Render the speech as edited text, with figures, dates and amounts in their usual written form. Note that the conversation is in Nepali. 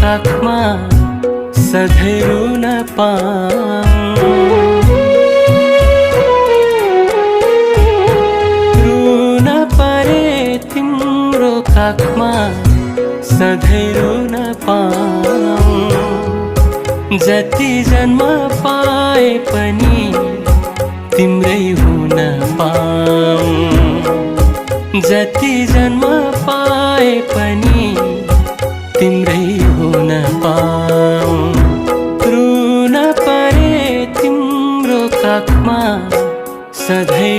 काखमा सधैँ रुन पाऊँ। रुन परे तिम्रो काखमा सधैँ रुन पाऊँ। जति जन्म पाए पनि तिम्रै हुन पाऊँ। जति जन्म पाए पनि तिम्रै हुन पाऊँ। रुन परे तिम्रो काखमा सधैँ